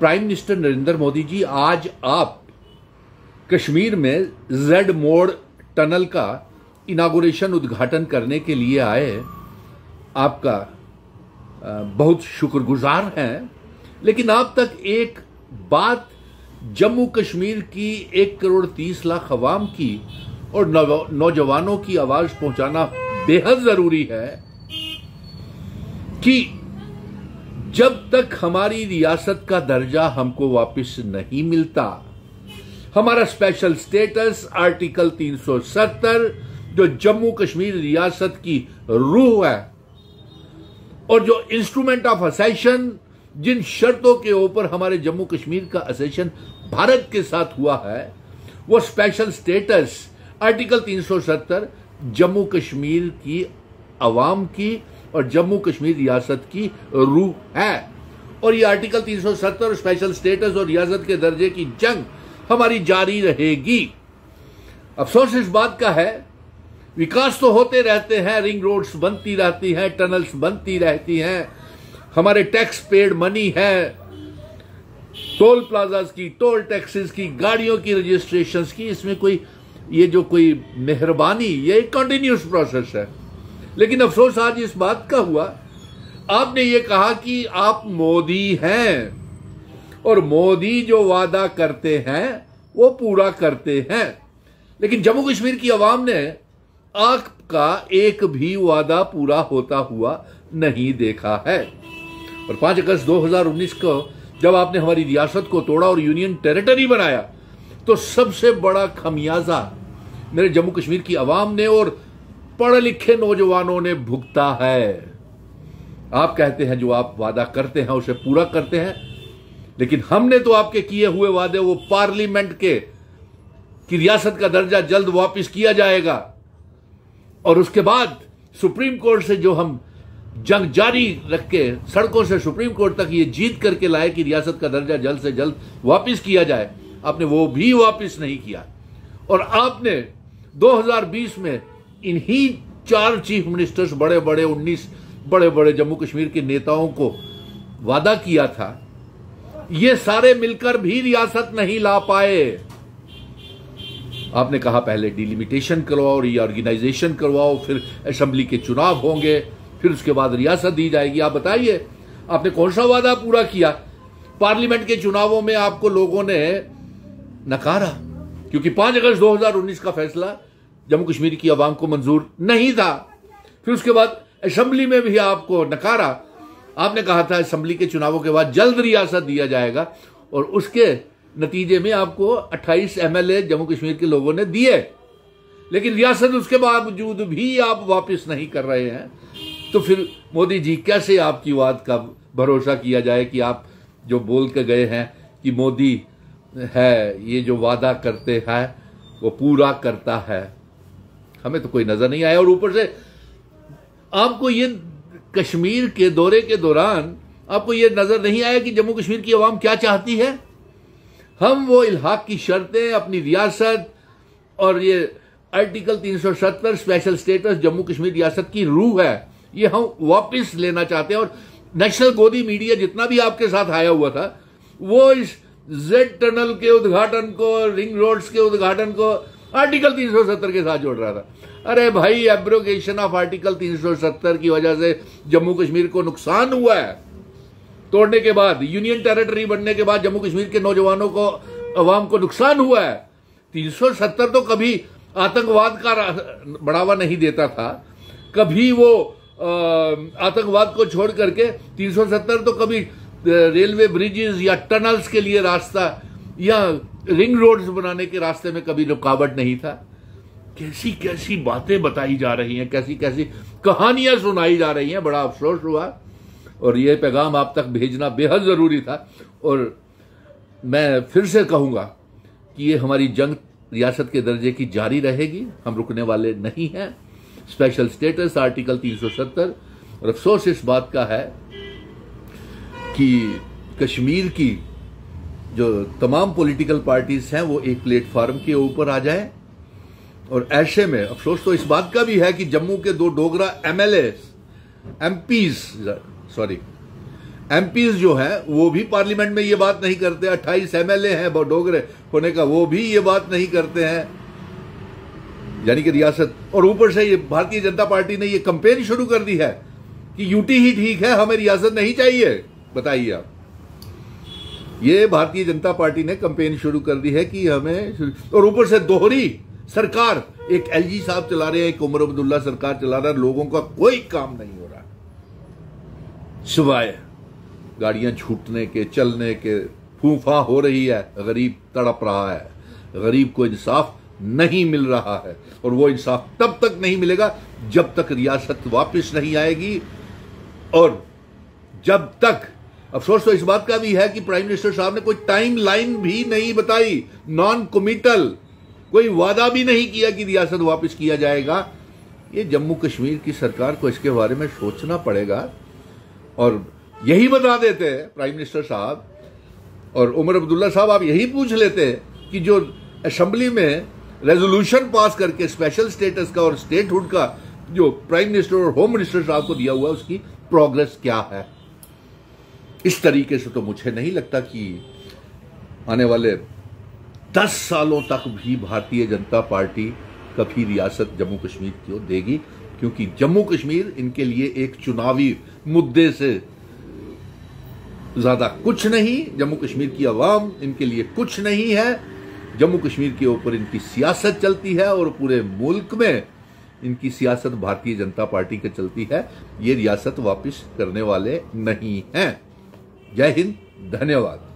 Prime minister Narendra Modi ji, आज आप कश्मीर में जेड मोड़ टनल का इनागुरेशन उद्घाटन करने के लिए आए। आपका बहुत शुक्रगुजार हैं, लेकिन आप तक एक बात जम्मू कश्मीर की 1,30,00,000 अवाम की और नौजवानों की आवाज पहुंचाना बेहद जरूरी है कि जब तक हमारी रियासत का दर्जा हमको वापस नहीं मिलता, हमारा स्पेशल स्टेटस आर्टिकल 370 जो जम्मू कश्मीर रियासत की रूह है और जो इंस्ट्रूमेंट ऑफ असेशन, जिन शर्तों के ऊपर हमारे जम्मू कश्मीर का असेशन भारत के साथ हुआ है, वो special status article 370 Jammu Kashmir की अवाम की और जम्मू कश्मीर रियासत की रूह है। और ये आर्टिकल 370 और स्पेशल स्टेटस और रियासत के दर्जे की जंग हमारी जारी रहेगी। अफसोस इस बात का है, विकास तो होते रहते हैं, रिंग रोड्स बनती रहती हैं, टनल्स बनती रहती हैं, हमारे टैक्स पेड मनी है, टोल प्लाजास की, टोल टैक्सेस की, गाड़ियों की रजिस्ट्रेशंस की, इसमें कोई ये जो कोई मेहरबानी, ये एक कंटिन्यूस प्रोसेस है। लेकिन अफसोस आज इस बात का हुआ, आपने ये कहा कि आप मोदी हैं और मोदी जो वादा करते हैं वो पूरा करते हैं, लेकिन जम्मू कश्मीर की आवाम ने आपका एक भी वादा पूरा होता हुआ नहीं देखा है। और 5 अगस्त 2019 को जब आपने हमारी रियासत को तोड़ा और यूनियन टेरिटरी बनाया, तो सबसे बड़ा खमियाजा मेरे जम्मू कश्मीर की आवाम ने और पढ़े लिखे नौजवानों ने भुगता है। आप कहते हैं जो आप वादा करते हैं उसे पूरा करते हैं, लेकिन हमने तो आपके किए हुए वादे, वो पार्लियामेंट के कि रियासत का दर्जा जल्द वापस किया जाएगा और उसके बाद सुप्रीम कोर्ट से जो हम जंग जारी रख के सड़कों से सुप्रीम कोर्ट तक ये जीत करके लाए कि रियासत का दर्जा जल्द से जल्द वापस किया जाए, आपने वो भी वापस नहीं किया। और आपने 2020 में इन्हीं 4 चीफ मिनिस्टर्स, बड़े बड़े 19 बड़े बड़े जम्मू कश्मीर के नेताओं को वादा किया था, ये सारे मिलकर भी रियासत नहीं ला पाए। आपने कहा पहले डिलिमिटेशन करवाओ, रीऑर्गेनाइजेशन करवाओ, फिर असेंबली के चुनाव होंगे, फिर उसके बाद रियासत दी जाएगी। आप बताइए आपने कौन सा वादा पूरा किया? पार्लियामेंट के चुनावों में आपको लोगों ने नकारा क्योंकि 5 अगस्त 2019 का फैसला जम्मू कश्मीर की आवाम को मंजूर नहीं था। फिर उसके बाद असेंबली में भी आपको नकारा। आपने कहा था असेंबली के चुनावों के बाद जल्द रियासत दिया जाएगा और उसके नतीजे में आपको 28 MLA जम्मू कश्मीर के लोगों ने दिए, लेकिन रियासत उसके बावजूद भी आप वापस नहीं कर रहे हैं। तो फिर मोदी जी, कैसे आपकी बात का भरोसा किया जाए कि आप जो बोल के गए हैं कि मोदी है, ये जो वादा करते हैं वो पूरा करता है, हमें तो कोई नजर नहीं आया। और ऊपर से आपको ये कश्मीर के दौरे के दौरान आपको ये नजर नहीं आया कि जम्मू कश्मीर की आवाम क्या चाहती है। हम वो इल्हाक की शर्तें, अपनी रियासत और ये article 370 special status Jammu Kashmir रियासत की रूह है, ये हम वापस लेना चाहते हैं। और नेशनल गोदी मीडिया जितना भी आपके साथ आया हुआ था, वो इस जेड टनल के उद्घाटन को, रिंग रोड्स के उद्घाटन को आर्टिकल 370 के साथ जोड़ रहा था। अरे भाई, एब्रोगेशन ऑफ आर्टिकल 370 की वजह से जम्मू कश्मीर को नुकसान हुआ है। तोड़ने के बाद, यूनियन टेरिटरी बनने के बाद जम्मू कश्मीर के नौजवानों को, अवाम को नुकसान हुआ है। 370 तो कभी आतंकवाद का बढ़ावा नहीं देता था, कभी वो आतंकवाद को छोड़ करके 370 तो कभी रेलवे ब्रिजेस या टनल्स के लिए रास्ता या रिंग रोड्स बनाने के रास्ते में कभी रुकावट नहीं था। कैसी कैसी बातें बताई जा रही हैं, कैसी कैसी कहानियां सुनाई जा रही हैं। बड़ा अफसोस हुआ और यह पैगाम आप तक भेजना बेहद जरूरी था। और मैं फिर से कहूंगा कि ये हमारी जंग रियासत के दर्जे की जारी रहेगी, हम रुकने वाले नहीं हैं। Special status article 370। और अफसोस इस बात का है कि कश्मीर की जो तमाम पॉलिटिकल पार्टीज हैं वो एक प्लेटफॉर्म के ऊपर आ जाए। और ऐसे में अफसोस तो इस बात का भी है कि जम्मू के 2 डोगरा एमपीज जो है वो भी पार्लियामेंट में ये बात नहीं करते। 28 एमएलए हैं डोगरे होने का, वो भी ये बात नहीं करते हैं। यानी कि रियासत, और ऊपर से ये भारतीय जनता पार्टी ने ये कंपेन शुरू कर दी है कि यूटी ही ठीक है, हमें रियासत नहीं चाहिए। बताइए आप, ये भारतीय जनता पार्टी ने कंपेन शुरू कर दी है कि हमें, और ऊपर से दोहरी सरकार, एक एलजी साहब चला रहे हैं, एक उमर अब्दुल्ला सरकार चला रहा है। लोगों का कोई काम नहीं हो रहा सिवाय गाड़ियां छूटने के, चलने के। फूफा हो रही है, गरीब तड़प रहा है, गरीब को इंसाफ नहीं मिल रहा है। और वो इंसाफ तब तक नहीं मिलेगा जब तक रियासत वापस नहीं आएगी, और जब तक, अफसोस तो इस बात का भी है कि प्राइम मिनिस्टर साहब ने कोई टाइम लाइन भी नहीं बताई, नॉन कमिटल, कोई वादा भी नहीं किया कि रियासत वापस किया जाएगा। ये जम्मू कश्मीर की सरकार को इसके बारे में सोचना पड़ेगा। और यही बता देते हैं प्राइम मिनिस्टर साहब और उमर अब्दुल्ला साहब, आप यही पूछ लेते हैं कि जो असेंबली में रेजोल्यूशन पास करके स्पेशल स्टेटस का और स्टेटहुड का जो प्राइम मिनिस्टर और होम मिनिस्टर साहब को दिया हुआ है, उसकी प्रोग्रेस क्या है। इस तरीके से तो मुझे नहीं लगता कि आने वाले 10 सालों तक भी भारतीय जनता पार्टी कभी रियासत जम्मू कश्मीर को देगी, क्योंकि जम्मू कश्मीर इनके लिए एक चुनावी मुद्दे से ज्यादा कुछ नहीं। जम्मू कश्मीर की आवाम इनके लिए कुछ नहीं है। जम्मू कश्मीर के ऊपर इनकी सियासत चलती है और पूरे मुल्क में इनकी सियासत भारतीय जनता पार्टी की चलती है। ये रियासत वापस करने वाले नहीं हैं। जय हिंद, धन्यवाद।